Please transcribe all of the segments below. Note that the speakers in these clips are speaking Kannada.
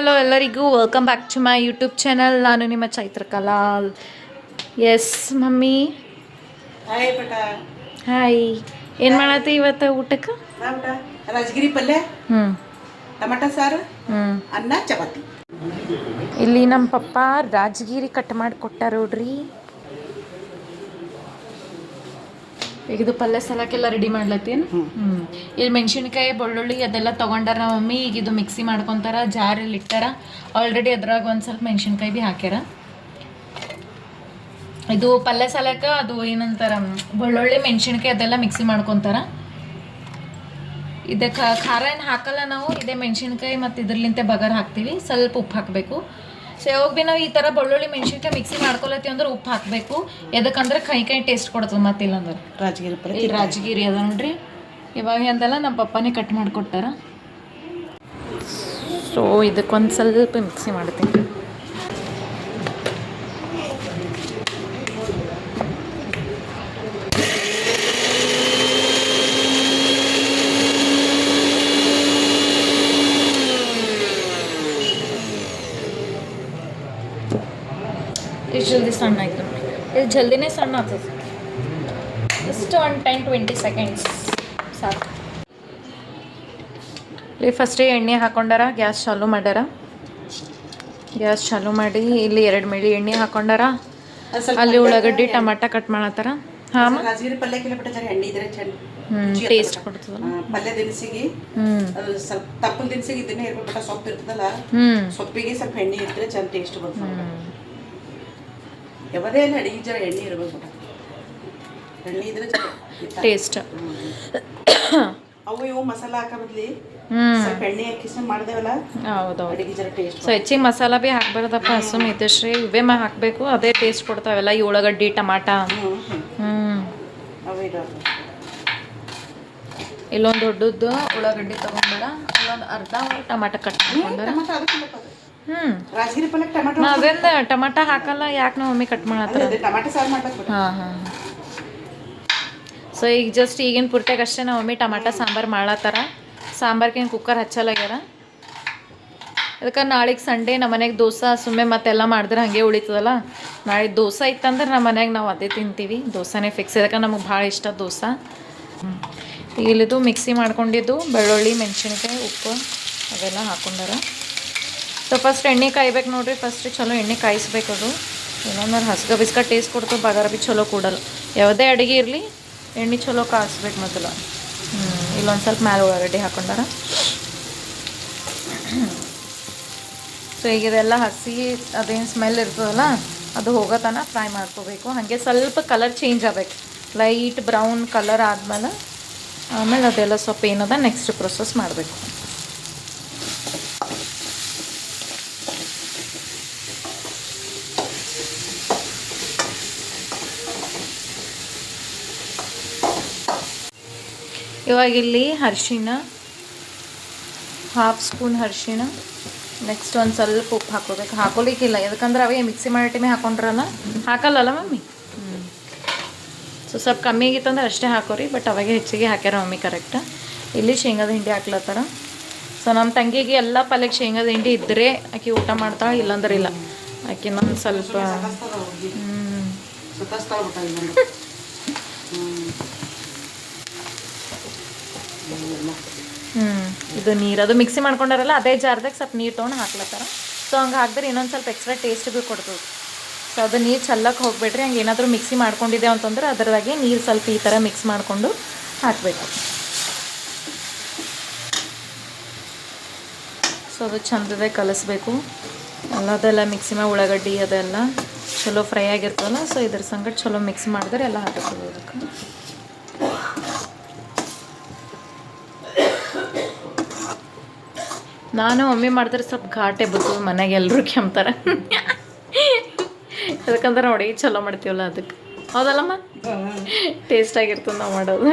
ಹಲೋ ಎಲ್ಲರಿಗೂ welcome back to my YouTube channel. ನಾನು ನಿಮ್ಮ ಚೈತ್ರಕಲಾ. Yes mummy. ಹಾಯ್ ಪಟ. ಹಾಯ್. ಏನು ಮಾಡತ್ತಿ ಇವತ್ತು ಊಟಕ್ಕೆ? ರಾಜಗಿರಿ ಪಲ್ಯ, ಟಮಾಟ ಸಾರು, ಅನ್ನ, ಚಪಾತಿ. ಇಲ್ಲಿ ನಮ್ಮ ಪಪ್ಪ ರಾಜಗಿರಿ ಕಟ್ ಮಾಡಿ ಕೊಟ್ಟಾರ ನೋಡ್ರಿ. ಈಗ ಇದು ಪಲ್ಯ ಸಲಾಕೆಲ್ಲ ರೆಡಿ ಮಾಡ್ಲತ್ತೀನಿ. ಇಲ್ಲಿ ಮೆಣಸಿನ್ಕಾಯಿ ಬೆಳ್ಳುಳ್ಳಿ ಅದೆಲ್ಲ ತೊಗೊಂಡಾರ ನಮ್ಮ ಮಮ್ಮಿ. ಈಗ ಇದು ಮಿಕ್ಸಿ ಮಾಡ್ಕೊತಾರ, ಜಾರಲ್ಲಿ ಇಟ್ಟಾರ. ಆಲ್ರೆಡಿ ಅದ್ರಾಗ ಒಂದು ಸ್ವಲ್ಪ ಮೆಣಸಿನ್ಕಾಯಿ ಭೀ ಹಾಕ್ಯಾರ. ಇದು ಪಲ್ಯ ಸಲಾಕ ಅದು ಏನಂತಾರ, ಬೆಳ್ಳುಳ್ಳಿ ಮೆಣಸಿನ್ಕಾಯಿ ಅದೆಲ್ಲ ಮಿಕ್ಸಿ ಮಾಡ್ಕೊತಾರ. ಇದಕ್ಕೆ ಖಾರ ಏನು ಹಾಕಲ್ಲ ನಾವು, ಇದೇ ಮೆಣಸಿನ್ಕಾಯಿ ಮತ್ತು ಇದ್ರಲಿಂತೆ ಬಗರ್ ಹಾಕ್ತೀವಿ. ಸ್ವಲ್ಪ ಉಪ್ಪು ಹಾಕಬೇಕು. ಸೊ ಯಾವಾಗ ಭೀ ನಾವು ಈ ಥರ ಬೆಳ್ಳುಳ್ಳಿ ಮೆಣಸಿನ್ಕಾಯಿ ಮಿಕ್ಸಿ ಮಾಡ್ಕೊಳತ್ತೀವಿ ಅಂದ್ರೆ ಉಪ್ಪು ಹಾಕಬೇಕು. ಎದಕ್ಕಂದ್ರೆ ಕೈ ಟೇಸ್ಟ್ ಕೊಡ್ತದೆ. ಮತ್ತಿಲ್ಲ ಅಂದ್ರೆ ರಾಜಗಿರಿ ಪಲ್ಯ, ರಾಜಗಿರಿ ಅದ ನೋಡ್ರಿ. ಇವಾಗ ಅಂತೆಲ್ಲ ನಮ್ಮ ಪಪ್ಪನೇ ಕಟ್ ಮಾಡಿಕೊಟ್ಟಾರ. ಸೊ ಇದಕ್ಕೊಂದು ಸ್ವಲ್ಪ ಮಿಕ್ಸಿ ಮಾಡ್ತೀನಿ. ಇದು ಜಲ್ದಿ ಸಣ್ಣ ಆಯ್ತು. ಇದು ಜಲ್ದಿನೇ ಸಣ್ಣ ಆಗ್ತದೆ. ಜಸ್ಟ್ ಒಂದು 10-20 ಸೆಕೆಂಡ್ಸ್ ಸಾಕು. ಇಲ್ಲಿ ಫಸ್ಟೇ ಎಣ್ಣೆ ಹಾಕೊಂಡಾರ, ಗ್ಯಾಸ್ ಚಾಲೂ ಮಾಡ್ಯಾರ. ಗ್ಯಾಸ್ ಚಾಲೂ ಮಾಡಿ ಇಲ್ಲಿ 2 ಮಿಲಿ ಎಣ್ಣೆ ಹಾಕೊಂಡಾರ. ಅಲ್ಲಿ ಉಳ್ಳಾಗಡ್ಡಿ ಟಮಾಟ ಕಟ್ ಮಾಡತ್ತಾರ. ಹಾಂ, ರಾಜಗಿರಿ ಪಲ್ಯಕ್ಕೆಲ್ಲ ಬಿಟ್ಟಿದ್ದಾರೆ. ಎಣ್ಣೆ ಇದ್ರೆ ಟೇಸ್ಟ್ ಕೊಡ್ತದಲ್ಲ ಪಲ್ಯ ದಿನಸಿಗೆ. ಅದು ಸ್ವಲ್ಪ ತಪ್ಪಲ ದಿನಸಿಗೆ ಇದನ್ನೇ ಇರ್ಬೇಕು. ಸೊಪ್ಪು ಇರ್ತದಲ್ಲ, ಸೊಪ್ಪಿಗೆ ಸ್ವಲ್ಪ ಎಣ್ಣೆ ಇದ್ರೆ ಚಂದ ಟೇಸ್ಟ್ ಬರ್ತದೆ. ಯಾವುದೇ ಇಲ್ಲ ಅಡಿಗೆ ಜರ ಎಣ್ಣೆ ಇರ್ಬೇಕು. ಎಣ್ಣೆ ಇದ್ರೆ ಟೇಸ್ಟ್. ಅವು ಇವು ಮಸಾಲ ಹಾಕ ಬದ್ಲಿ ಸ್ವಲ್ಪ ಎಣ್ಣೆ ಹಾಕಿ ಮಾಡ್ದೇವಲ್ಲ, ಹೌದೌದು. ಅಡಿಗೆ ಜರ ಟೇಸ್ಟ್. ಸೊ ಹೆಚ್ಚಿಗೆ ಮಸಾಲ ಭೀ ಹಾಕ್ಬಾರ್ದಪ್ಪ. ಹಸುಮ್ ಇದ್ದಶ್ರೀ ಇವೇ ಹಾಕಬೇಕು. ಅದೇ ಟೇಸ್ಟ್ ಕೊಡ್ತಾವೆಲ್ಲ. ಈ ಉಳ್ಳಾಗಡ್ಡಿ ಟಮಾಟ. ಇಲ್ಲೊಂದು ದೊಡ್ಡದ್ದು ಉಳ್ಳಾಗಡ್ಡಿ ತೊಗೊಂಡಾರ. ಇಲ್ಲೊಂದು ಅರ್ಧ ಟಮಾಟ ಕಟ್ ಮಾಡ್ಕೊಂಡಾರ. ರಾಜಗಿರಿ ಪಲ್ಯಕ್ಕೆ ಟಮಾಟ ನಾವೆಂದ ಟಮಾಟ ಹಾಕಲ್ಲ. ಯಾಕೆ ನಾವು ಮಮ್ಮಿ ಕಟ್ ಮಾಡತ್ತಾರ? ಟಮಾಟ ಸಾರು ಮಾಡ್ಬೇಕು. ಹಾಂ. ಸೊ ಈಗ ಜಸ್ಟ್ ಈಗಿನ ಪುರ್ತೆಗೆ ಅಷ್ಟೇ ನಾವು ಮಮ್ಮಿ ಟಮಾಟ ಸಾಂಬಾರು ಮಾಡತ್ತಾರ. ಸಾಂಬಾರ್ಗೆ ಕುಕ್ಕರ್ ಹಚ್ಚಲಾಗ್ಯಾರ. ಅದಕ್ಕೆ ನಾಳೆಗೆ ಸಂಡೇ ನಮ್ಮ ಮನೆಗೆ ದೋಸೆ ಸುಮ್ಮನೆ ಮತ್ತೆಲ್ಲ ಮಾಡಿದ್ರೆ ಹಾಗೆ ಉಳಿತದಲ್ಲ. ನಾಳೆ ದೋಸೆ ಇತ್ತಂದ್ರೆ ನಮ್ಮ ಮನೆಗೆ ನಾವು ಅದೇ ತಿಂತೀವಿ. ದೋಸೆನೇ ಫಿಕ್ಸ್. ಅದಕ್ಕೆ ನಮಗೆ ಭಾಳ ಇಷ್ಟ ದೋಸೆ. ಇಲ್ಲಿದು ಮಿಕ್ಸಿ ಮಾಡ್ಕೊಂಡಿದ್ದು ಬೆಳ್ಳುಳ್ಳಿ ಮೆಣಸಿನ್ಕಾಯಿ ಉಪ್ಪು ಅವೆಲ್ಲ ಹಾಕೊಂಡಾರ. ಸೊ ಫಸ್ಟ್ ಎಣ್ಣೆ ಕಾಯ್ಬೇಕು ನೋಡ್ರಿ. ಫಸ್ಟ್ ಚಲೋ ಎಣ್ಣೆ ಕಾಯಿಸ್ಬೇಕು. ಅದು ಏನಂದ್ರೆ ಹಸ್ಕ ಬಿಸ್ಕ ಟೇಸ್ಟ್ ಕೊಡ್ತದೆ. ಬಗಾರ ಭೀ ಚಲೋ ಕೊಡಲ್ಲ. ಯಾವುದೇ ಅಡುಗೆ ಇರಲಿ ಎಣ್ಣೆ ಚಲೋ ಕಾಯಿಸ್ಬೇಕು ಮೊದಲ. ಇಲ್ಲೊಂದು ಸ್ವಲ್ಪ ಮ್ಯಾಲೆ ಉಳ್ಳಾಗಡ್ಡಿ ಹಾಕೊಂಡಾರ. ಸೊ ಈಗ ಇದೆಲ್ಲ ಹಸಿ ಅದೇನು ಸ್ಮೆಲ್ ಇರ್ತದಲ್ಲ ಅದು ಹೋಗೋತನ ಫ್ರೈ ಮಾಡ್ಕೋಬೇಕು. ಹಾಗೆ ಸ್ವಲ್ಪ ಕಲರ್ ಚೇಂಜ್ ಆಗಬೇಕು. ಲೈಟ್ ಬ್ರೌನ್ ಕಲರ್ ಆದಮೇಲೆ ಆಮೇಲೆ ಅದೆಲ್ಲ ಸ್ವಲ್ಪ ಏನದ ನೆಕ್ಸ್ಟ್ ಪ್ರೊಸೆಸ್ ಮಾಡಬೇಕು. ಇವಾಗ ಇಲ್ಲಿ ಅರಿಶಿಣ, 1/2 ಸ್ಪೂನ್ ಅರಿಶಿಣ. ನೆಕ್ಸ್ಟ್ ಒಂದು ಸ್ವಲ್ಪ ಉಪ್ಪು ಹಾಕೋಬೇಕು. ಹಾಕೋಲಿಕ್ಕಿಲ್ಲ, ಯಾಕಂದ್ರೆ ಅವೇ ಮಿಕ್ಸಿ ಮಾಡೋ ಟೈಮೇ ಹಾಕೊಂಡ್ರಲ್ಲ. ಹಾಕಲ್ಲಲ್ಲ ಮಮ್ಮಿ? ಸೊ ಸ್ವಲ್ಪ ಕಮ್ಮಿ ಆಗಿತ್ತಂದ್ರೆ ಅಷ್ಟೇ ಹಾಕೋರಿ. ಬಟ್ ಅವಾಗೆ ಹೆಚ್ಚಿಗೆ ಹಾಕ್ಯಾರ ಮಮ್ಮಿ ಕರೆಕ್ಟ್. ಇಲ್ಲಿ ಶೇಂಗಾದ ಹಿಂಡಿ ಹಾಕ್ಲತ್ತಾರ. ಸೊ ನಮ್ಮ ತಂಗಿಗೆ ಎಲ್ಲ ಪಲ್ಯಕ್ಕೆ ಶೇಂಗಾದ ಹಿಂಡಿ ಇದ್ದರೆ ಆಕೆ ಊಟ ಮಾಡ್ತಾಳೆ, ಇಲ್ಲಾಂದ್ರೆ ಇಲ್ಲ. ಆಕೆ ನಮ್ಮ ಸ್ವಲ್ಪ ಇದು ನೀರು ಅದು ಮಿಕ್ಸಿ ಮಾಡ್ಕೊಂಡಾರಲ್ಲ ಅದೇ ಜಾರ್ದಾಗ ಸ್ವಲ್ಪ ನೀರು ತೊಗೊಂಡು ಹಾಕ್ಲತ್ತಾರ. ಸೊ ಹಂಗೆ ಹಾಕಿದ್ರೆ ಇನ್ನೊಂದು ಸ್ವಲ್ಪ ಎಕ್ಸ್ಟ್ರಾ ಟೇಸ್ಟ್ ಭೀ ಕೊಡ್ತದೆ. ಸೊ ಅದು ನೀರು ಚಲ್ಲಕ್ಕೆ ಹೋಗ್ಬೇಡ್ರಿ. ಹಂಗೆ ಏನಾದರೂ ಮಿಕ್ಸಿ ಮಾಡ್ಕೊಂಡಿದ್ದೇವೆ ಅಂತಂದ್ರೆ ಅದರದಾಗೆ ನೀರು ಸ್ವಲ್ಪ ಈ ಥರ ಮಿಕ್ಸ್ ಮಾಡಿಕೊಂಡು ಹಾಕಬೇಕು. ಸೊ ಅದು ಚಂದದೇ ಕಲಿಸ್ಬೇಕು. ಎಲ್ಲದೆಲ್ಲ ಮಿಕ್ಸಿ ಮಾಡಿ ಉಳ್ಳಾಗಡ್ಡಿ ಅದೆಲ್ಲ ಚಲೋ ಫ್ರೈ ಆಗಿರ್ತದಲ್ಲ. ಸೊ ಇದ್ರ ಸಂಗಡ ಚಲೋ ಮಿಕ್ಸ್ ಮಾಡಿದ್ರೆ ಎಲ್ಲ ಹಾಕಿಸ್ಬೋದು. ಅದಕ್ಕೆ ನಾನು ಮಮ್ಮಿ ಮಾಡಿದ್ರೆ ಸ್ವಲ್ಪ ಘಾಟೆ ಬರ್ತದೆ. ಮನೆಗೆ ಎಲ್ಲರೂ ಕೆಮ್ತಾರೆ. ಅದಕ್ಕಂದ್ರೆ ನೋಡಿ ಚಲೋ ಮಾಡ್ತೀವಲ್ಲ ಅದಕ್ಕೆ. ಹೌದಲ್ಲಮ್ಮ? ಟೇಸ್ಟ್ ಆಗಿರ್ತದೆ ನಾವು ಮಾಡೋದು.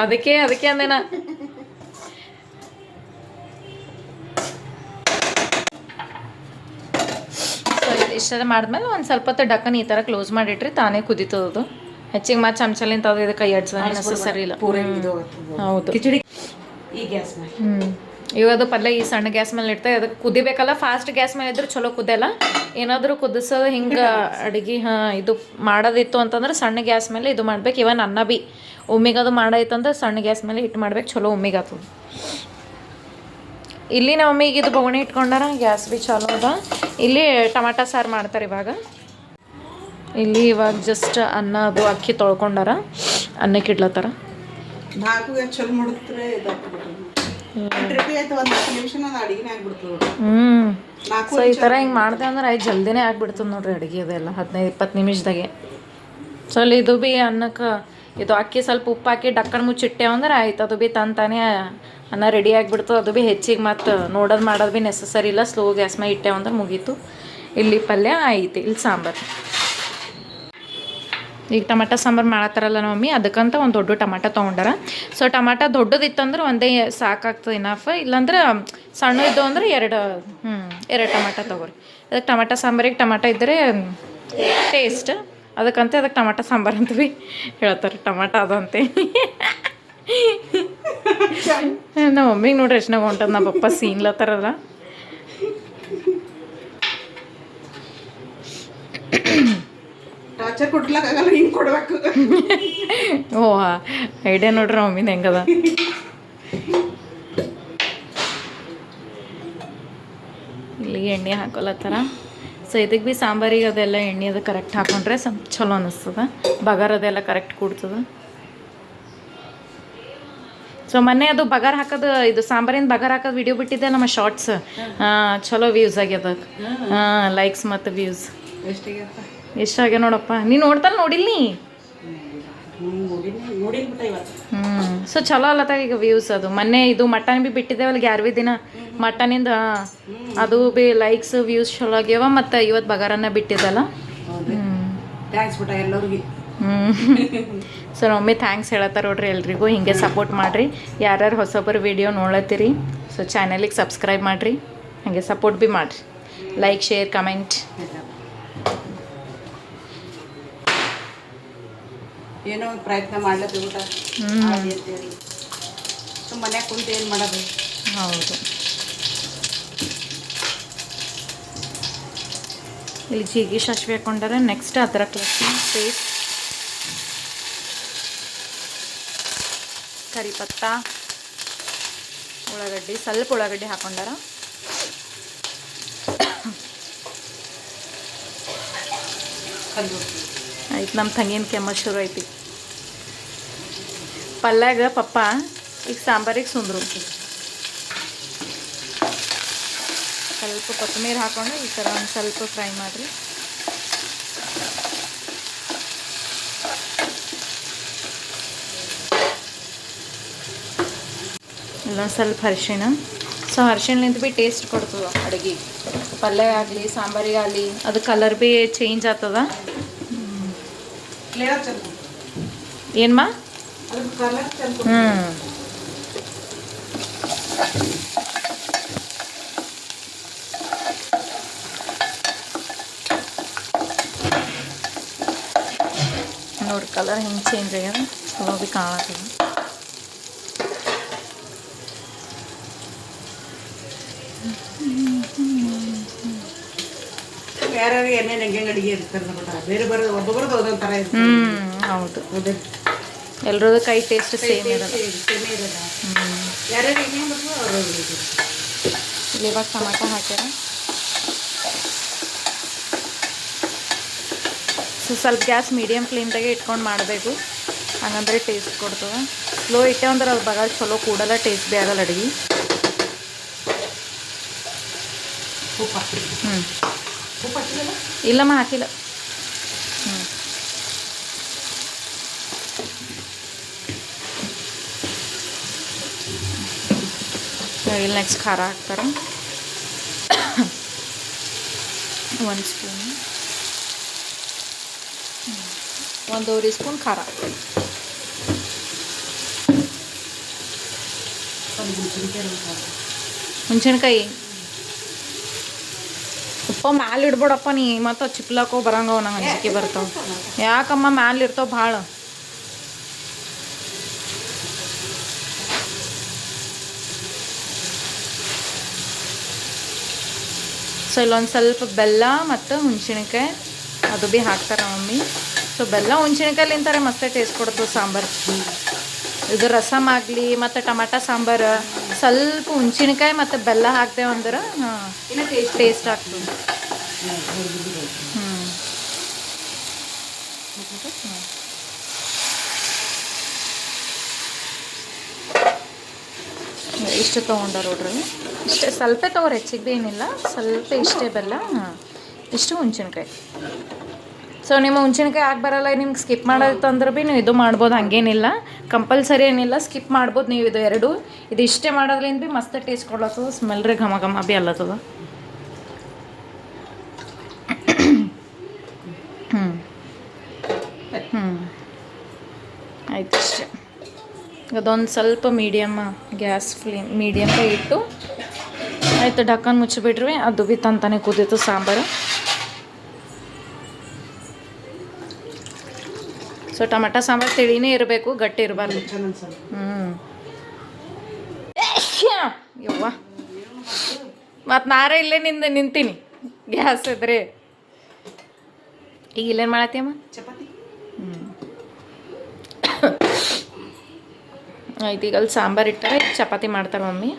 ಅದಕ್ಕೆ ಅಂದೇನ. ಸೊ ಇಷ್ಟೆಲ್ಲ ಮಾಡಿದ್ಮೇಲೆ ಒಂದು ಸ್ವಲ್ಪ ಹೊತ್ತು ಡಕ್ಕನ್ ಈ ಥರ ಕ್ಲೋಸ್ ಮಾಡಿಟ್ರಿ ತಾನೇ ಕುದೀತದದು. ಹೆಚ್ಚಿಗೆ ಮತ್ತೆ ಚಮಚಲಿಂತ ಅದು ಇದಕ್ಕೆ ಕೈ ಆಡ್ಸೋದು ನೆಸಸರಿ ಇಲ್ಲ. ಪೂರ ಇದು ಹೌದು. ಕಿಚಡಿ ಈ ಗ್ಯಾಸ್ ಇವಾಗ ಪಲ್ಯ ಈ ಸಣ್ಣ ಗ್ಯಾಸ್ ಮೇಲೆ ಇಡ್ತಾ ಅದಕ್ಕೆ ಕುದಿಬೇಕಲ್ಲ, ಫಾಸ್ಟ್ ಗ್ಯಾಸ್ ಮೇಲೆ ಇದ್ರೆ ಚಲೋ ಕುದಿಯಲ್ಲ. ಏನಾದರೂ ಕುದಿಸೋದು ಹಿಂಗೆ ಅಡುಗೆ ಇದು ಮಾಡೋದಿತ್ತು ಅಂತಂದ್ರೆ ಸಣ್ಣ ಗ್ಯಾಸ್ ಮೇಲೆ ಇದು ಮಾಡ್ಬೇಕು. ಇವನ್ ಅನ್ನ ಭೀ ಒಮ್ಮಿಗದು ಮಾಡೈತಂದ್ರೆ ಸಣ್ಣ ಗ್ಯಾಸ್ ಮೇಲೆ ಇಟ್ಟು ಮಾಡ್ಬೇಕು, ಚಲೋ ಒಮ್ಮಿಗಾಗ್ತದೆ. ಇಲ್ಲಿ ನಮ್ಮ ಮಮ್ಮಿಗೆ ಇದು ಬೊಗಣೆ ಇಟ್ಕೊಂಡಾರ, ಗ್ಯಾಸ್ ಭೀ ಚಾಲೂ ಅದ. ಇಲ್ಲಿ ಟಮಾಟ ಸಾರು ಮಾಡ್ತಾರೆ ಇವಾಗ. ಇಲ್ಲಿ ಇವಾಗ ಜಸ್ಟ್ ಅನ್ನ ಅದು ಅಕ್ಕಿ ತೊಳ್ಕೊಂಡಾರ, ಅನ್ನಕ್ಕೆ ಇಡ್ಲತ್ತಾರ. ಚಲೋ ಮಾಡಿದ್ರೆ ಸೊ ಈ ಥರ ಹಿಂಗೆ ಮಾಡ್ದೆ ಅಂದ್ರೆ ಐದು ಜಲ್ದಿನೇ ಆಗ್ಬಿಡ್ತದೆ ನೋಡ್ರಿ ಅಡುಗೆ ಅದೆಲ್ಲ 15-20 ನಿಮಿಷದಾಗೆ. ಸೊ ಅಲ್ಲಿ ಇದು ಭೀ ಅನ್ನಕ್ಕೆ ಇದು ಅಕ್ಕಿ ಸ್ವಲ್ಪ ಉಪ್ಪು ಹಾಕಿ ಡಕ್ಕಣ್ ಮುಚ್ಚಿಟ್ಟೆವು ಅಂದ್ರೆ ಆಯ್ತು, ಅದು ಭೀ ತಾನೇ ಅನ್ನ ರೆಡಿ ಆಗಿಬಿಡ್ತದೆ. ಅದು ಭೀ ಹೆಚ್ಚಿಗೆ ಮತ್ತು ನೋಡೋದು ಮಾಡೋದು ಭೀ ನೆಸಸರಿ ಇಲ್ಲ, ಸ್ಲೋ ಗ್ಯಾಸ್ ಮೇಲೆ ಇಟ್ಟೆವು ಅಂದ್ರೆ ಮುಗೀತು. ಇಲ್ಲಿ ಪಲ್ಯ ಐತಿ, ಇಲ್ಲಿ ಸಾಂಬಾರು. ಈಗ ಟಮಾಟ ಸಾಂಬಾರು ಮಾಡತ್ತಾರಲ್ಲ ನಮ್ಮ ಮಮ್ಮಿ, ಅದಕ್ಕಂತ ಒಂದು ದೊಡ್ಡ ಟಮಾಟ ತೊಗೊಂಡಾರ. ಸೊ ಟಮಾಟ ದೊಡ್ಡದಿತ್ತಂದ್ರೆ ಒಂದೇ ಸಾಕಾಗ್ತದೆ ಇನಫ್, ಇಲ್ಲಾಂದ್ರೆ ಸಣ್ಣ ಇದ್ದು ಅಂದ್ರೆ ಎರಡು ಟಮಾಟ ತೊಗೊರಿ. ಅದಕ್ಕೆ ಟಮಾಟ ಸಾಂಬಾರಿಗೆ ಟಮಾಟ ಇದ್ದರೆ ಟೇಸ್ಟ್, ಅದಕ್ಕಂತೆ ಅದಕ್ಕೆ ಟಮಾಟ ಸಾಂಬಾರು ಅಂತ ಭೀ ಹೇಳ್ತಾರೆ. ಟಮಾಟ ಅದಂತೆ ನಮ್ಮ ಮಮ್ಮಿಗೆ ನೋಡ್ರಿ ಎಷ್ಟನಾಗ ಹೊಂಟದ, ನಮ್ಮ ಪಪ್ಪ ಸೀನ್ಲತ್ತಾರಲ್ಲ. ಓ ಐಡಿಯಾ ನೋಡ್ರಿ ಮಮ್ಮಿನ ಹೆಂಗದ. ಇಲ್ಲಿ ಎಣ್ಣೆ ಹಾಕೊಲತ್ತಾರ. ಸೊ ಇದಕ್ಕೆ ಭೀ ಸಾಂಬಾರಿಗೆ ಅದೆಲ್ಲ ಎಣ್ಣೆ ಅದು ಕರೆಕ್ಟ್ ಹಾಕೊಂಡ್ರೆ ಸ್ವಲ್ಪ ಚಲೋ ಅನ್ನಿಸ್ತದ, ಬಗಾರ್ ಅದೆಲ್ಲ ಕರೆಕ್ಟ್ ಕೂಡ್ತದ. ಸೊ ಮೊನ್ನೆ ಅದು ಬಗಾರ್ ಹಾಕೋದು, ಇದು ಸಾಂಬಾರಿನ ಬಗಾರ್ ಹಾಕೋದು ವಿಡಿಯೋ ಬಿಟ್ಟಿದ್ದೆ ನಮ್ಮ ಶಾರ್ಟ್ಸ್, ಚಲೋ ವ್ಯೂಸ್ ಆಗ್ಯದ. ಲೈಕ್ಸ್ ಮತ್ತು ವ್ಯೂಸ್ ಎಷ್ಟಾಗ್ಯ ನೋಡಪ್ಪ. ನೀನು ನೋಡ್ತಾನೆ ನೋಡಿಲ್ಲ ನೀ? ಸೊ ಚಲೋ ಅಲ್ಲತ್ತ ಈಗ ವ್ಯೂಸ್. ಅದು ಮೊನ್ನೆ ಇದು ಮಟನ್ ಭೀ ಬಿಟ್ಟಿದ್ದೇವಲ್ಲ ಗ್ಯಾರ್ವಿ ದಿನ, ಮಟನಿಂದ ಅದು ಭೀ ಲೈಕ್ಸ್ ವ್ಯೂಸ್ ಚಲೋ ಆಗ್ಯಾವ. ಮತ್ತು ಇವತ್ತು ಬಗಾರನ್ನ ಬಿಟ್ಟಿದ್ದಲ್ಲ. ಸೊ ಮಮ್ಮಿ ಥ್ಯಾಂಕ್ಸ್ ಹೇಳತ್ತಾರ ನೋಡ್ರಿ ಎಲ್ರಿಗೂ. ಹಿಂಗೆ ಸಪೋರ್ಟ್ ಮಾಡಿರಿ, ಯಾರ್ಯಾರು ಹೊಸೊಬ್ಬರು ವಿಡಿಯೋ ನೋಡತ್ತೀರಿ. ಸೊ ಚಾನಲಿಗೆ ಸಬ್ಸ್ಕ್ರೈಬ್ ಮಾಡಿರಿ, ಹಾಗೆ ಸಪೋರ್ಟ್ ಭೀ ಮಾಡಿರಿ. Like, share, comment. ಏನೋ ಒಂದು ಪ್ರಯತ್ನ ಮಾಡ್ಲತ್ತಿ ಊಟ ಮನ್ಯಾಗ ಕುಂತು ಏನು ಮಾಡೋದು. ಹೌದು. ಇಲ್ಲಿ ಜೀರಿಗೆ ಸಾಸಿವೆ ಹಾಕೊಂಡಾರೆ. ನೆಕ್ಸ್ಟ್ ಅದ್ರಕ್ ಲಸಣಿ ಪೇಸ್ಟ್, ಕರಿಪತ್ತ, ಉಳ್ಳಾಗಡ್ಡಿ, ಸ್ವಲ್ಪ ಉಳ್ಳಾಗಡ್ಡಿ ಹಾಕೊಂಡಾರ. ಆಯ್ತು, ನಮ್ಮ ತಂಗಿನ ಕೆಮ್ಮ ಶುರು ಐತಿ. ಪಲ್ಯಾಗ ಪಪ್ಪ ಈಗ ಸಾಂಬಾರಿಗೆ ಸುಂದ್ರು. ಸ್ವಲ್ಪ ಕೊತ್ತಂಬರಿ ಹಾಕೊಂಡು ಈ ಥರ ಒಂದು ಸ್ವಲ್ಪ ಫ್ರೈ ಮಾಡಿರಿ. ಇಲ್ಲೊಂದು ಸ್ವಲ್ಪ ಅರಿಶಿಣ. ಸೊ ಅರಿಶಿಣಲಿಂದ ಭೀ ಟೇಸ್ಟ್ ಕೊಡ್ತದೆ ಅಡುಗೆ, ಪಲ್ಯ ಆಗಲಿ ಸಾಂಬಾರಿಗಾಗಲಿ. ಅದು ಕಲರ್ ಭೀ ಚೇಂಜ್ ಆಗ್ತದ. ಏನ್ಮಾ? ನೋಡಿ ಕಲರ್ ಹೆಂಗೆ ಚೇಂಜ್ ಆಗ್ಯದ, ಚಲೋ ಭೀ ಕಾಣತ್ತದ. ಯಾರ್ಯಾರು ಏನೇನು ಹೆಂಗೆ ಅಡುಗೆ ಇರ್ತಾರೆ, ಬೇರೆ ಬೇರೆ ಒಬ್ಬೊಬ್ರದ್ದು ಒಂದೊಂದು ಥರ ಇರುತ್ತೆ. ಹೌದು, ಎಲ್ಲರದ್ದು ಕೈ ಟೇಸ್ಟ್ ಸೇಮ್ ಇರಲ್ಲ. ಯಾರ್ಯಾರು ಹೆಂಗೆ ಬರ್ತದೆ ಅವರು. ಇಲ್ಲಿ ಇವಾಗ ಟಮಾಟ ಹಾಕ್ಯಾರ. ಸೊ ಸ್ವಲ್ಪ ಗ್ಯಾಸ್ ಮೀಡಿಯಮ್ ಫ್ಲೇಮ್ದಾಗೆ ಇಟ್ಕೊಂಡು ಮಾಡಬೇಕು, ಹಂಗಂದ್ರೆ ಟೇಸ್ಟ್ ಕೊಡ್ತದೆ. ಸ್ಲೋ ಇಟ್ಟೆ ಅಂದ್ರೆ ಅದು ಬಗಾಳ ಚಲೋ ಕೂಡಲ್ಲ, ಟೇಸ್ಟ್ ಭೀ ಆಗಲ್ಲ ಅಡುಗೆ. ಇಲ್ಲಮ್ಮ ಹಾಕಿಲ್ಲ. ಇಲ್ಲಿ ನೆಕ್ಸ್ಟ್ ಖಾರ ಹಾಕ್ತಾರೆ, 1 ಸ್ಪೂನ್, 1.5 ಸ್ಪೂನ್ ಖಾರ. ಹುಣಸೆಹಣ್ಕಾಯಿ ಉಪ್ಪ ಮ್ಯಾಲೆ ಇಡ್ಬೇಡಪ್ಪ ನೀ, ಮತ್ತು ಚಿಪ್ಲಾಕೋ ಬರಂಗವ ನಂಗೆ ಅಂಜಿಕೆ ಬರ್ತಾವ. ಯಾಕಮ್ಮ ಮ್ಯಾಲೆ ಇರ್ತಾವ ಭಾಳ. ಸೊ ಇಲ್ಲೊಂದು ಸ್ವಲ್ಪ ಬೆಲ್ಲ ಮತ್ತು ಹುಣ್ಸಿನ್ಕಾಯಿ ಅದು ಭೀ ಹಾಕ್ತಾರೆ ಮಮ್ಮಿ. ಸೊ ಬೆಲ್ಲ ಹುಣ್ಸಿನ್ಕಾಯಿ ತಿಂತಾರೆ ಮಸ್ತ್ ಟೇಸ್ಟ್ ಕೊಡ್ತದೆ ಸಾಂಬಾರು. ಇದು ರಸಮ್ ಆಗಲಿ ಮತ್ತು ಟಮಾಟ ಸಾಂಬಾರು ಸ್ವಲ್ಪ ಹುಣ್ಸಿನ್ಕಾಯಿ ಮತ್ತು ಬೆಲ್ಲ ಹಾಕ್ತೇವೆ ಅಂದ್ರೆ ಹಾಂ ಟೇಸ್ಟ್ ಆಗ್ತದೆ. ಇಷ್ಟು ತೊಗೊಂಡಾರ ನೋಡ್ರಿ, ಇಷ್ಟೇ ಸ್ವಲ್ಪ ತೊಗೊರಿ, ಹೆಚ್ಚಿಗೆ ಭೀ ಏನಿಲ್ಲ, ಸ್ವಲ್ಪ ಇಷ್ಟೇ ಬೆಲ್ಲ, ಇಷ್ಟು ಹುಣ್ಸಿನ್ಕಾಯಿ. ಸೊ ನಿಮ್ಮ ಹುಣ್ಸಿನ್ಕಾಯಿ ಆಗಿ ಬರಲ್ಲ, ನಿಮ್ಗೆ ಸ್ಕಿಪ್ ಮಾಡೋದಿತ್ತು ಅಂದ್ರೆ ಭೀ ನೀವು ಇದು ಮಾಡ್ಬೋದು, ಹಾಗೇನಿಲ್ಲ, ಕಂಪಲ್ಸರಿ ಏನಿಲ್ಲ, ಸ್ಕಿಪ್ ಮಾಡ್ಬೋದು ನೀವು. ಇದು ಎರಡು ಇದು ಇಷ್ಟೇ ಮಾಡೋದ್ರಿಂದ ಭೀ ಮಸ್ತ್ ಟೇಸ್ಟ್ ಕೊಡ್ಲತ್ತದ, ಸ್ಮೆಲ್ ರೀ ಘಮ ಘಮ ಭೀ ಅಲ್ಲತ್ತದ. ಆಯ್ತು ಇಷ್ಟೇ. ಅದೊಂದು ಸ್ವಲ್ಪ ಮೀಡಿಯಮ್ ಗ್ಯಾಸ್ ಫ್ಲೇಮ್ ಮೀಡಿಯಮ್ಗೆ ಇಟ್ಟು ಆಯಿತು, ಢಕ್ಕನ್ ಮುಚ್ಚಿಬಿಟ್ರಿ, ಅದು ಭೀ ತಂತಾನೆ ಕುದೀತು ಸಾಂಬಾರು. ಸೊ ಟಮಾಟ ಸಾಂಬಾರು ತಿಳಿನೇ ಇರಬೇಕು, ಗಟ್ಟಿ ಇರಬಾರ್ದು. ಯವ್ವ ಮತ್ತು ನಾರೇ ಇಲ್ಲೇ ನಿಂತೀನಿ ಗ್ಯಾಸ್ ಇದ್ರೆ. ಈಗ ಇಲ್ಲೇನು ಮಾಡತ್ತೀಯಮ್ಮ? ಚಪಾತಿ. ಆಯ್ತು, ಈಗ ಅಲ್ಲಿ ಸಾಂಬಾರು ಇಟ್ಟಾರೆ, ಚಪಾತಿ ಮಾಡ್ತಾರೆ ಮಮ್ಮಿ.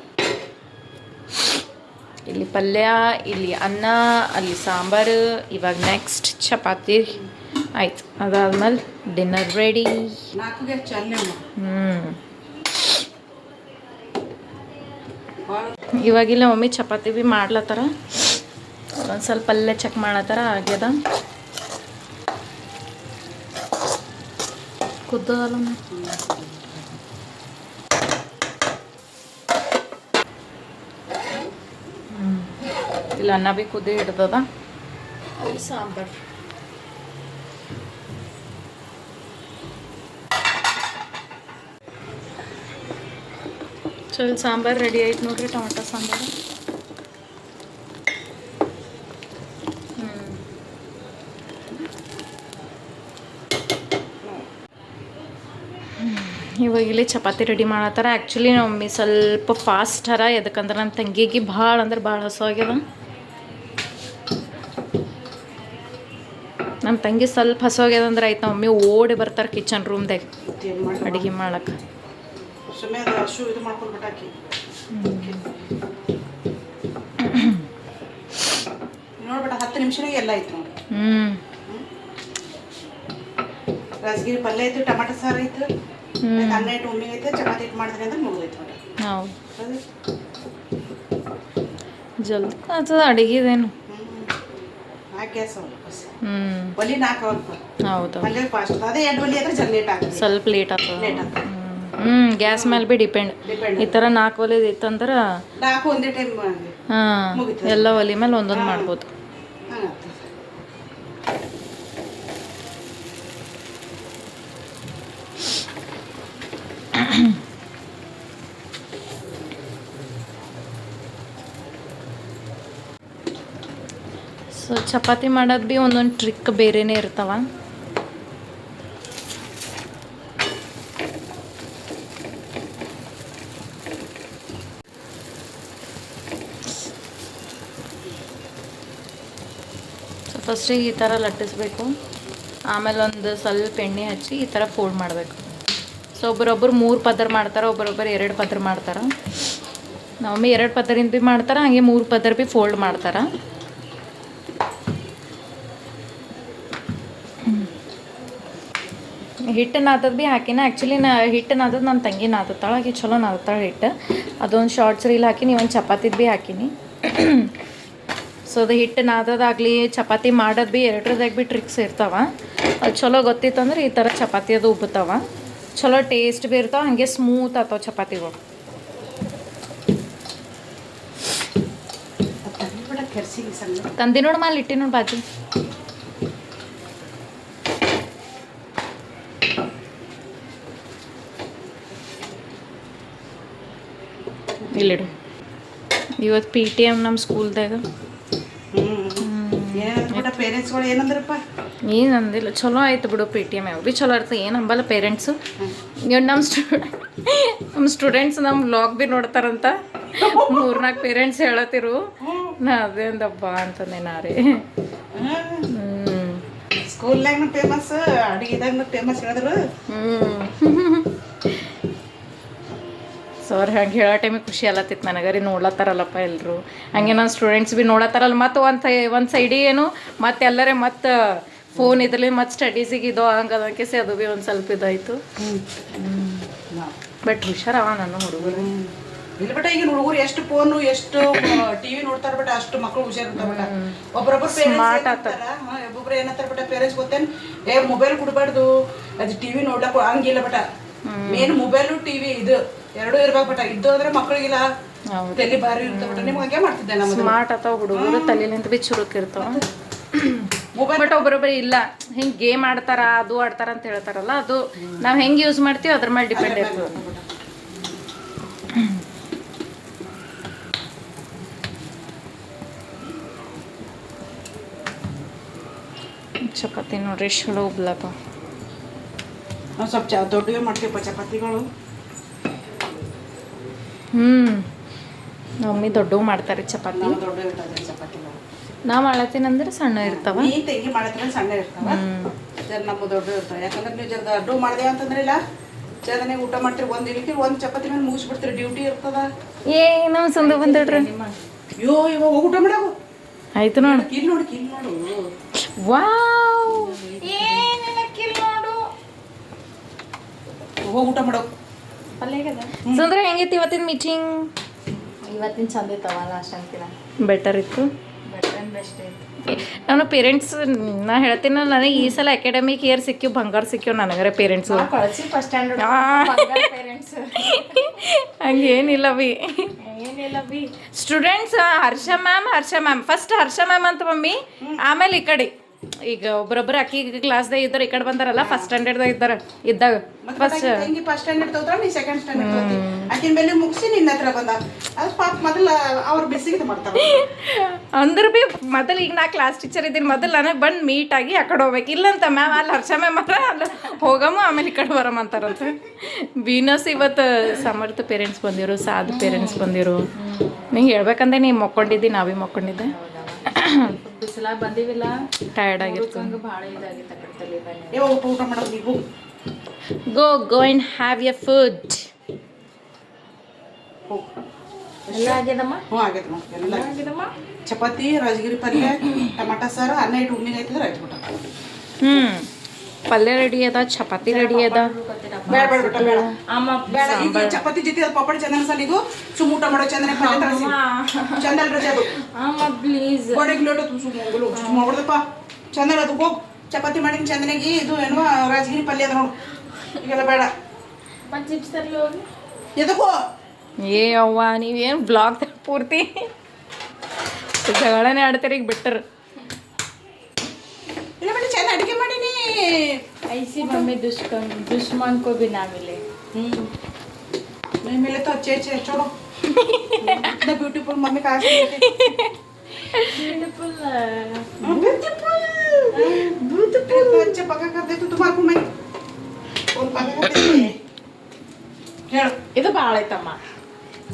ಇಲ್ಲಿ ಪಲ್ಯ, ಇಲ್ಲಿ ಅನ್ನ, ಅಲ್ಲಿ ಸಾಂಬಾರು, ಇವಾಗ ನೆಕ್ಸ್ಟ್ ಚಪಾತಿ. ಆಯ್ತು, ಅದಾದ್ಮೇಲೆ ಡಿನ್ನರ್ ರೆಡಿ. ಇವಾಗಿಲ್ಲ ಮಮ್ಮಿ ಚಪಾತಿ ಭೀ ಮಾಡ್ಲತ್ತಾರ, ಒಂದು ಸ್ವಲ್ಪ ಪಲ್ಯ ಚೆಕ್ ಮಾಡತ್ತಾರ, ಆಗ್ಯದ ಕುದ್ದಲ್ಲ. ಇಲ್ಲ ಅನ್ನ ಭೀ ಕುದಿ ಹಿಡ್ದದ, ಅಲ್ಲಿ ಸಾಂಬಾರು. ಸೊ ಇಲ್ಲಿ ಸಾಂಬಾರು ರೆಡಿ ಆಯ್ತು ನೋಡ್ರಿ, ಟೊಮೆಟೊ ಸಾಂಬಾರು. ಇವಾಗ ಇಲ್ಲಿ ಚಪಾತಿ ರೆಡಿ ಮಾಡತ್ತಾರ. ಆ್ಯಕ್ಚುಲಿ ನಮ್ಮ ಸ್ವಲ್ಪ ಫಾಸ್ಟ್ ಹರ, ಎದಕ್ಕಂದ್ರೆ ನನ್ನ ತಂಗಿಗೆ ಭಾಳ ಅಂದ್ರೆ ಭಾಳ ಹಸುವಾಗ್ಯದ. ನಮ್ಮ ತಂಗಿ ಸ್ವಲ್ಪ ಹಸುವಾಗ್ಯದ ಅಂದ್ರೆ ಆಯ್ತು, ಮಮ್ಮಿ ಓಡಿ ಬರ್ತಾರೆ ಕಿಚನ್ ರೂಮ್ದಾಗ ಅಡುಗೆ ಮಾಡಕ್ಕೆ. ನೋಡ್ಬೇಡ 10 ನಿಮಿಷನಾಗ ಎಲ್ಲ ಆಯ್ತು ನೋಡಿ. ರಾಜಗಿರಿ ಪಲ್ಯ ಆಯ್ತು, ಟಮಾಟೋ ಸಾರು ಆಯ್ತು, ಅನ್ನ ಇಟ್ಟು ಉಮ್ಮಿಗೆ ಐತೆ, ಚಪಾತಿ ಇಟ್ಟು ಮಾಡಿದ್ರಿ ಅಂದ್ರೆ ಮುಗಿದೈತೆ ನೋಡಿ. ಹೌದು, ಜಲ್ದಿ ಆಗ್ತದ ಅಡುಗೆದೇನು. ಗ್ಯಾಸ್ ಒಲಿ 4 ಹೌದು, ಪಲ್ಯ ಫಾಸ್ಟ್ ಅದೇ 2 ಒಲಿ ಆದರೆ ಜಲ್ದಿ ಲೇಟ್ ಆಗ್ತದೆ, ಸ್ವಲ್ಪ ಲೇಟ್ ಆಗ್ತದೆ. ಗ್ಯಾಸ್ ಮೇಲೆ ಭೀ ಡಿಪೆಂಡ್. ಈ ಥರ 4 ಒಲೆ ಇತ್ತಂದ್ರೆ 4 ಒಂದೇ ಟೈಮ್ ಹಾಂ, ಎಲ್ಲ ಒಲೆ ಮೇಲೆ ಒಂದೊಂದು ಮಾಡ್ಬೋದು. ಸೊ ಚಪಾತಿ ಮಾಡೋದು ಭೀ ಒಂದೊಂದು ಟ್ರಿಕ್ ಬೇರೆನೇ ಇರ್ತಾವ. ಸೊ ಫಸ್ಟಿಗೆ ಈ ಥರ ಲಟ್ಟಿಸ್ಬೇಕು, ಆಮೇಲೆ ಒಂದು ಸ್ವಲ್ಪ ಎಣ್ಣೆ ಹಚ್ಚಿ ಈ ಥರ ಫೋಲ್ಡ್ ಮಾಡಬೇಕು. ಸೊ ಒಬ್ಬರೊಬ್ಬರು 3 ಪದರ ಮಾಡ್ತಾರೆ, ಒಬ್ಬರೊಬ್ಬರು 2 ಪದರ ಮಾಡ್ತಾರೆ. ನಮ್ಮಮ್ಮಿ 2 ಪದರಿಂದ ಭೀ ಮಾಡ್ತಾರೆ, ಹಾಗೆ 3 ಪದರ ಭೀ ಫೋಲ್ಡ್ ಮಾಡ್ತಾರೆ. ಹಿಟ್ಟು ನಾದದ್ದು ಭೀ ಹಾಕಿನ. ಆ್ಯಕ್ಚುಲಿ ಹಿಟ್ಟು ನಾದದ್ದು ನನ್ನ ತಂಗಿ ನಾದತ್ತಾಳೆ, ಆಕೆ ಚಲೋ ನಾದತ್ತಾಳೆ ಹಿಟ್ಟು. ಅದೊಂದು ಶಾರ್ಟ್ಸ್ ರೀಲ್ ಹಾಕಿನಿ, ಒಂದು ಚಪಾತಿದು ಭೀ ಹಾಕಿನಿ. ಸೊ ಅದು ಹಿಟ್ಟು ನಾದೋದಾಗಲಿ ಚಪಾತಿ ಮಾಡೋದು ಭೀ ಎರಡರದಾಗ ಭೀ ಟ್ರಿಕ್ಸ್ ಇರ್ತಾವೆ. ಅದು ಚಲೋ ಗೊತ್ತಿತ್ತಂದ್ರೆ ಈ ಥರ ಚಪಾತಿ ಅದು ಉಬ್ಬುತ್ತಾವ, ಚಲೋ ಟೇಸ್ಟ್ ಭೀ ಇರ್ತಾವೆ, ಹಾಗೆ ಸ್ಮೂತ್ ಆಗ್ತಾವೆ ಚಪಾತಿಗಳು. ತಂದಿ ನೋಡಿ ಮಾಲ್ ಇಟ್ಟಿ ನೋಡಿ ಬಾಜು. ಇಲ್ಲಿಡು. ಇವತ್ತು PTM ನಮ್ಮ ಸ್ಕೂಲ್ದಾಗ ಪೇರೆಂಟ್ಸ್ಗಳು ಏನಂದ್ರಪ್ಪ? ಏನು ಅಂದಿಲ್ಲ, ಚಲೋ ಆಯ್ತು ಬಿಡು. PTM ಯಾವ ಭೀ ಚಲೋ ಇರ್ತದೆ, ಏನು ಅಂಬಲ್ಲ ಪೇರೆಂಟ್ಸು. ನಮ್ಮ ಸ್ಟೂಡೆಂಟ್ಸ್ ನಮ್ಮ ವ್ಲಾಗ್ ಭೀ ನೋಡ್ತಾರಂತ 3-4 ಪೇರೆಂಟ್ಸ್ ಹೇಳತ್ತಿರು. ನಾ ಅದೇ ಅಂದಪ್ಪ ಅಂತಂದೆ ನಾರೇ. ಸ್ಕೂಲ್ನಾಗ ಫೇಮಸ್, ಅಡುಗೆದಾಗ ಫೇಮಸ್ ಹೇಳಿದ್ರು. ಸರ್ ಹಂಗೆ ಹೇಳೋ ಟೈಮಿಗೆ ಖುಷಿ ಅಲ್ಲತ್ತಿತ್ತು ನನಗೆ. ರೀ ನೋಡ್ಲತ್ತಾರಲ್ಲಪ್ಪ ಎಲ್ಲರೂ ಹಂಗೆ ನನ್ನ ಸ್ಟೂಡೆಂಟ್ಸ್ ಭೀ ನೋಡತ್ತಾರಲ್ಲ. ಮತ್ತು ಒಂದು ಸೈಡಿಗೆ ಏನು ಮತ್ತು ಎಲ್ಲರೇ ಮತ್ತು ಫೋನ್ ಇದ್ರಲ್ಲಿ ಮತ್ತು ಸ್ಟಡೀಸಿಗೆ ಇದು ಹಂಗೆ ಅದಕ್ಕೆ ಅದು ಭೀ ಒಂದು ಸ್ವಲ್ಪ ಇದಾಯಿತು. ಬಟ್ ಹುಷಾರವ ನನ್ನ ಹುಡುಗರು. ಇಲ್ಲ ಬಟ್ ಈಗ ಹುಡುಗರು ಎಷ್ಟು ಫೋನು ಎಷ್ಟು ಟಿವಿ ನೋಡ್ತಾರ ಬಟ್ ಅಷ್ಟು ಮಕ್ಕಳು ಹುಷಾರಿರ್ತಾರ ಬಟ್ ಒಬ್ಬೊಬ್ಬರು ಸ್ಮಾರ್ಟ್ ಆಗ್ತಾರ. ಒಬ್ಬೊಬ್ರು ಏನಂತಾರ ಬಟ್ ಪೇರೆಂಟ್ಸ್ ಗೊತ್ತೇನು, ಮೊಬೈಲ್ ಕೊಡಬಾರ್ದು, ಅದು ಟಿವಿ ನೋಡ್ಲಕ್ಕ ಹಂಗಿಲ್ಲ ಬಟ್ ಮೇನ್ ಮೊಬೈಲು ಟಿವಿ ಇದು ಎರಡೂ ಇರ್ಬೇಕು ಬಟ್ ಇದ್ದು ಅಂದ್ರೆ ಮಕ್ಕಳಿಗಿಲ್ಲ ತಲೆ ಭಾರಿ ಇರ್ತಾವ ಬಟ್ ನಿಮ್ಗೆ ಹಂಗೆ ಮಾಡ್ತಿದ್ದೆ ನಮ್ಮ ಸ್ಮಾರ್ಟ್ ಆತಾವ ಹುಡುಗರು, ತಲೆಲಿಂತ ಭೀ ಚುರುಕ್ ಇರ್ತಾವ. ಬಟ್ ಒಬ್ಬರೊಬ್ಬರು ಇಲ್ಲ ಹಿಂಗೆ ಗೇಮ್ ಆಡ್ತಾರ ಅದು ಆಡ್ತಾರ ಅಂತ ಹೇಳ್ತಾರಲ್ಲ, ಅದು ನಾವು ಹೆಂಗೆ ಯೂಸ್ ಮಾಡ್ತೀವಿ ಅದ್ರ ಮೇಲೆ ಡಿಪೆಂಡ್ ಇರ್ತದೆ. ಚಪಾತಿ ನೋಡ್ರಿ ಚಲೋ ಉಬ್ಲಕ. ನಾವು ಸ್ವಲ್ಪ ದೊಡ್ಡವೇ ಮಾಡ್ತೀವಪ್ಪ ಚಪಾತಿಗಳು. ಮಮ್ಮಿ ದೊಡ್ಡವು ಮಾಡ್ತಾರೆ ಚಪಾತಿ. ದೊಡ್ಡ ಇರ್ತದೆ ಚಪಾತಿಗಳು. ನಾ ಮಾಡತ್ತೀನಂದ್ರೆ ಸಣ್ಣ ಇರ್ತಾವ. ನೀ ತೆಂಗಿ ಮಾಡತ್ರ ಸಣ್ಣ ಇರ್ತಾವ, ಜರ ನಮ್ಮ ದೊಡ್ಡ ಇರ್ತಾವ. ಯಾಕಂದ್ರೆ ನೀವು ಜರ ದೊಡ್ಡ ಮಾಡಿದೇವ ಅಂತಂದ್ರೆ ಇಲ್ಲ ಜರನೇ ಊಟ ಮಾಡ್ತೀರಿ, ಒಂದು ಇಳಿಕೆ ಒಂದು ಚಪಾತಿ ಮೇಲೆ ಮುಗಿಸ್ಬಿಡ್ತೀರಿ, ಡ್ಯೂಟಿ ಇರ್ತದ. ಏ ನಮ್ಮ ಸಂದು ಬಂದಿಡ್ರಿ. ಅಯ್ಯೋ ಇವಾಗ ಊಟ ಮಾಡಾವು ಆಯ್ತು ನೋಡು. ಕಿಲ್ ನೋಡು ಕಿಲ್ ನೋಡು. ವಾವ್ ಏನಿಲ್ಲ ಕಿಲ್ ನೋಡು. ಹೋಗಿ ಊಟ ಮಾಡೋ ಸುಂದ್ರ ಹೆಂಗಿತ್ತು ಇವತ್ತಿನ ಮೀಟಿಂಗ್? ಇವತ್ತಿನ ಚಂದ ಇತ್ತವಲ್ಲ ಅಷ್ಟಂತಿನ ಬೆಟರ್ ಇತ್ತು. ಬೆಟರ್ ಆ್ಯಂಡ್ ಬೆಸ್ಟ್ ಇತ್ತು. ನಾನು ಪೇರೆಂಟ್ಸ್ ನಾ ಹೇಳ್ತೀನಲ್ಲ, ನನಗೆ ಈ ಸಲ ಅಕಾಡೆಮಿಕ್ ಇಯರ್ ಸಿಕ್ಕಿವು, ಬಂಗಾರ ಸಿಕ್ಕಿವು ನನಗರೆ ಪೇರೆಂಟ್ಸು. ಕಳಿಸಿ ಫಸ್ಟ್ ಸ್ಟ್ಯಾಂಡರ್ಡ್ ಪೇರೆಂಟ್ಸ್ ಹಂಗೇನಿಲ್ಲ ಬಿ, ಏನಿಲ್ಲ ಬಿ. ಸ್ಟೂಡೆಂಟ್ಸ್ ಹರ್ಷ ಮ್ಯಾಮ್ ಫಸ್ಟ್ ಹರ್ಷ ಮ್ಯಾಮ್ ಅಂತ ಮಮ್ಮಿ, ಆಮೇಲೆ ಈ ಕಡೆ ಈಗ ಒಬ್ಬರೊಬ್ಬರು ಅಕ್ಕಿ ಕ್ಲಾಸ್ದಾಗ ಇದ್ದಾರೆ, ಈ ಕಡೆ ಬಂದಾರಲ್ಲ ಫಸ್ಟ್ ಸ್ಟ್ಯಾಂಡರ್ಡ್ದಾಗ ಇದ್ದಾಗ ಫಸ್ಟ್ ಫಸ್ಟ್ ಸ್ಟ್ಯಾಂಡರ್ಡ್ ತಗೋತಾರ, ನೀ ಸೆಕೆಂಡ್ ಸ್ಟ್ಯಾಂಡರ್ಡ್ ತಗೋತಿ. ಆಕಿನ ಮೇಲೆ ಮುಗಿಸಿ ನಿನ್ನ ಹತ್ರ ಬಂದ ಅದು ಪಾಪ ಮೊದಲ ಅವ್ರು ಬಿಸಿಗೆ ಮಾಡ್ತಾರೆ. ಅಂದ್ರೆ ಭೀ ಮೊದಲು ಈಗ ನಾ ಕ್ಲಾಸ್ ಟೀಚರ್ ಇದ್ದೀನಿ, ಮೊದಲು ನನಗೆ ಬಂದು ಮೀಟ್ ಆಗಿ ಆ ಕಡೆ ಹೋಗ್ಬೇಕು. ಇಲ್ಲಂತ ಮ್ಯಾಮ್ ಅಲ್ಲಿ ಹರ್ಷ ಮ್ಯಾಮ್ ಅಲ್ಲ ಅಲ್ಲಿ ಹೋಗಮ್ಮ ಆಮೇಲೆ ಈ ಕಡೆ ಬರಮ್ಮ ಅಂತಾರಂತ. ವೀನಸ್ ಇವತ್ತು ಸಮರ್ಥ ಪೇರೆಂಟ್ಸ್ ಬಂದಿರು, ಸಾಧು ಪೇರೆಂಟ್ಸ್ ಬಂದಿರು. ನಿಂಗೆ ಹೇಳ್ಬೇಕಂದ್ರೆ ನೀ ಮಕ್ಕೊಂಡಿದ್ದಿ, ನಾವೇ ಮಕ್ಕೊಂಡಿದ್ದೆ. ಬಿಸಿಲ ಬಂದಿವಿಲ್ಲ, ಟಯರ್ಡ್ ಆಗಿರ್ತಂಗೆ ಭಾಳ ಇದಾಗಿತ್ತು. ಆ ಕಡೆ ತಲೆ ಯಾವಾಗ ಊಟ ಮಾಡೋದು ನೀವು? Go and have your food. ಎಲ್ಲ ಆಗ್ಯದಮ್ಮ. ಹ್ಞೂ ಆಗೈತೆ ನೋಡಿ, ಎಲ್ಲ ಆಗ್ಯದಮ್ಮ. ಚಪಾತಿ, ರಾಜಗಿರಿ ಪಲ್ಯ, ಟಮಾಟ ಸಾರು, ಅನ್ನ ಇಟ್ಟು ಉಣ್ಣಿಗೆ ಆಯ್ತಂದ್ರೆ ಆಯ್ತು ಊಟ. ಪಲ್ಯ ರೆಡಿ ಅದ, ಚಪಾತಿ ರೆಡಿ ಅದ. ಬೇಡ ಬೇಡ ಬೇಡ ಬೇಡ ಅಮ್ಮ ಬೇಡ. ಈಗ ಚಪಾತಿ ಜೊತೆ ಅದು ಪಾಪಡ್ ಚಂದನ ಸಲ ಈಗ ಸುಮ್ಮ ಊಟ ಮಾಡೋ ಚಂದನ ಪಲ್ಯ ತರಿಸಿ ಚಂದನ ರಜೆ ಅದು ಅಮ್ಮ ಪ್ಲೀಸ್ ಗೋಡೆಗೆ ಲೋಟ ಮಾಡ್ಬಿಡ್ದಪ್ಪ ಚಂದನ ಅದು ಹೋಗಿ ಚಪಾತಿ ಮಾಡಿನ ಚಂದನಾಗಿ ಇದು ಏನು ರಾಜಗಿರಿ ಪಲ್ಯ ಅದ ನೋಡು. ಈಗೆಲ್ಲ ಬೇಡ. ಮತ್ತು ಚಿಪ್ಸ್ ತರಲಿ ಹೋಗಿ ಎದಕ್ಕೋ ಏ ಅವ್ವ ನೀವೇನು ಬ್ಲಾಗ್ ಪೂರ್ತಿ ಜಗಳನೇ ಆಡ್ತೀರಿ ಈಗ ಬಿಟ್ಟರು. ಇಲ್ಲ ಬೇಡ ಚಂದ ಅಡುಗೆ ಮಾಡೀನಿ. ऐसी मम्मी दुश्मन को भी ना मिले. नहीं मिले तो अच्छे अच्छे छोड़ो. इतना ब्यूटीफुल मम्मी कहाँ से मिली? ब्यूटीफुल ब्यूटीफुल अच्छे पका कर दे तो तुम्हारे को मैं कौन पका कर देते ಹೇಳು. ಇದು ಭಾಳ ಐತಮ್ಮ.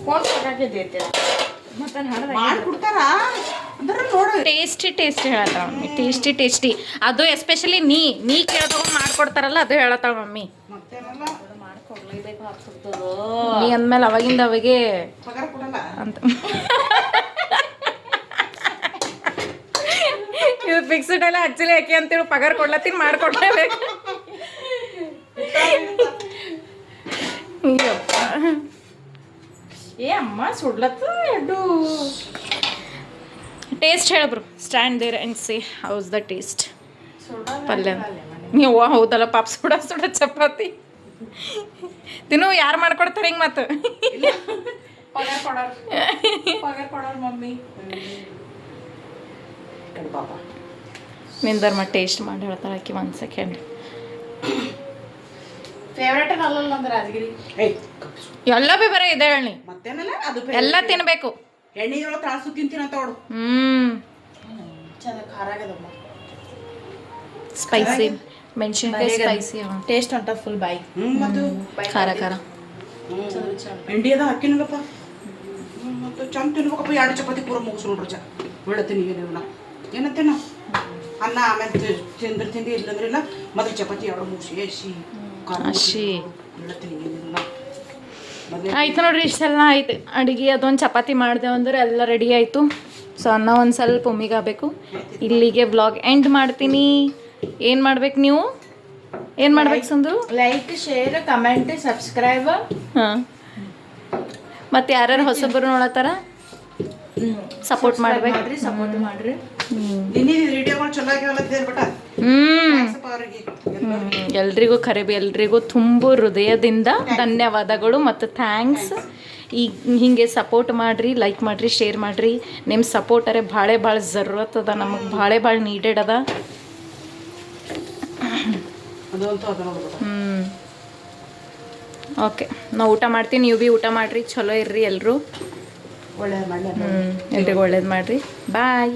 ಫೋನ್ ಪಕಾಕೆ ದೇತೆ ಮತ್ತೆ ಮಾಡಿ ಕೊಡ್ತಾರಾ ಅಂದ್ರೆ ನೋಡು. ಟೇಸ್ಟಿ ಹೇಳತ್ತಾಳ ಮಮ್ಮಿ, ಟೇಸ್ಟಿ. ಅದು ಎಸ್ಪೆಷಲಿ ನೀ ಕೇಳ್ತಗೊಂಡು ಮಾಡ್ಕೊಡ್ತಾರಲ್ಲ ಅದು ಹೇಳತ್ತಾಳ ಮಮ್ಮಿ. ಮತ್ತೇನಲ್ಲ ಮಾಡ್ಕೊಡ್ಲೇಬೇಕು ಆಗ್ತದೋ ನೀ ಅಂದ್ಮೇಲೆ ಅವಾಗಿಂದ ಅವಾಗೆ ಪಗಾರ ಕೊಡಲ್ಲ ಅಂತ. ಇದು ಫಿಕ್ಸ್ಡ್ ಅಲ್ಲ ಆಕ್ಚುಲಿ, ಯಾಕೆ ಅಂತೇಳಿ ಪಗಾರ ಕೊಡ್ಲತ್ತೀನಿ ಮಾಡ್ಕೊಡ್ಲೇಬೇಕು. ಏ ಅಮ್ಮ ಸುಡ್ಲತ್ತ ಎಡ್ಡು. ಟೇಸ್ಟ್ ಹೇಳ್ಬ್ರು, stand there and see how's the taste. ಪಲ್ಯ ನೀವು ಹೌದಲ್ಲ ಪಾಪ ಸುಡ ಚಪಾತಿ ತಿನ್ನು. ಯಾರು ಮಾಡ್ಕೊಡ್ತಾರೆ ಹಿಂಗೆ ಮತ್ತು ಪಗಾರ ಕೊಡೋರು ಮಮ್ಮಿ. ಪಾಪ ನಿಂದರ್ಮ ಟೇಸ್ಟ್ ಮಾಡಿ ಹೇಳ್ತಾಳೆ ಆಕಿ. 1 ಸೆಕೆಂಡ್. ಫೇವ್ರೇಟ್ ಅಲ್ಲಲ್ಲ ನಂದು ರಾಜಗಿರಿ. ಎಲ್ಲ ಭೀ ಬರೀ ಇದೆ ಹೇಳಿ, ಮತ್ತೇನಲ್ಲ ಅದು ಎಲ್ಲ ತಿನ್ಬೇಕು. ಎಣ್ಣೆಯೊಳಗೆ ತಾಸು ತಿಂತೀನಿ ಅಂತ ಅವಳು. ಚಂದ ಖಾರ ಆಗ್ಯದಮ್ಮ. ಸ್ಪೈಸಿ ಮೆಣಸಿನ್ಕಾಯಿ ಸ್ಪೈಸಿ ಟೇಸ್ಟ್ ಹೊಂಟ ಫುಲ್ ಬಾಯಿ. ಮತ್ತು ಖಾರ ಎಂಡಿ ಅದ ಹಾಕಿನಲ್ಲಪ್ಪ. ಮತ್ತು ಚಂದ ತಿನ್ಬೇಕಪ್ಪ 2 ಚಪಾತಿ ಪೂರ ಮುಗಿಸ್ ನೋಡ್ರಿ ಒಳ್ಳೆ ತಿನ್ನಿ ನೀವು ಏನಂತೆ ನಾವು ಅನ್ನ ಆಮೇಲೆ ತಿಂದು ಇಲ್ಲಂದ್ರೆ ಇಲ್ಲ ಮೊದಲು ಚಪಾತಿ 2 ಮುಗಿಸಿ ಏಸಿ ಒಳ್ಳೆ ತಿನ್ನಿ ಆಯ್ತು ನೋಡ್ರಿ ಇಷ್ಟೆಲ್ಲ ಆಯ್ತು ಅಡುಗೆ ಅದೊಂದು ಚಪಾತಿ ಮಾಡಿದೆ ಅಂದ್ರೆ ಎಲ್ಲ ರೆಡಿ ಆಯಿತು ಸೊ ಅನ್ನ ಒಂದು ಸ್ವಲ್ಪ ಒಮ್ಮಿಗಾಗಬೇಕು ಇಲ್ಲಿಗೆ ವ್ಲಾಗ್ ಎಂಡ್ ಮಾಡ್ತೀನಿ ಏನು ಮಾಡ್ಬೇಕು ನೀವು ಏನು ಮಾಡ್ಬೇಕು ಸಂದ್ರು ಲೈಕ್ ಶೇರ್ ಕಮೆಂಟ್ ಸಬ್ಸ್ಕ್ರೈಬ್ ಹಾಂ ಮತ್ತು ಯಾರ್ಯಾರು ಹೊಸಬರು ನೋಡತ್ತಾರ ಸಪೋರ್ಟ್ ಮಾಡ್ಬೇಕು ಸಪೋರ್ಟ್ ಮಾಡ್ರಿ ನಿನ್ನೆ ವಿಡಿಯೋಗಳು ಚಲೋ ಆಗ್ಯಾವಲ್ಲ ಬಟ ಅವರಿಗೆ ಎಲ್ರಿಗೂ ಖರೇಬಿ ಎಲ್ರಿಗೂ ತುಂಬ ಹೃದಯದಿಂದ ಧನ್ಯವಾದಗಳು ಮತ್ತು ಥ್ಯಾಂಕ್ಸ್ ಈಗ ಹೀಗೆ ಸಪೋರ್ಟ್ ಮಾಡಿರಿ ಲೈಕ್ ಮಾಡಿರಿ ಶೇರ್ ಮಾಡಿರಿ ನಿಮ್ಮ ಸಪೋರ್ಟರೇ ಭಾಳ ಜರೂರತ್ ಅದ ನಮಗೆ ಭಾಳ ನೀಡೆಡ್ ಅದ ಓಕೆ ನಾ ಊಟ ಮಾಡ್ತೀನಿ ನೀವು ಭೀ ಊಟ ಮಾಡಿರಿ ಚಲೋ ಇರ್ರಿ ಎಲ್ಲರೂ ಒಳ್ಳೆ ಮಾಡಿ ಎಲ್ರಿಗೂ ಒಳ್ಳೇದು ಮಾಡಿರಿ ಬಾಯ್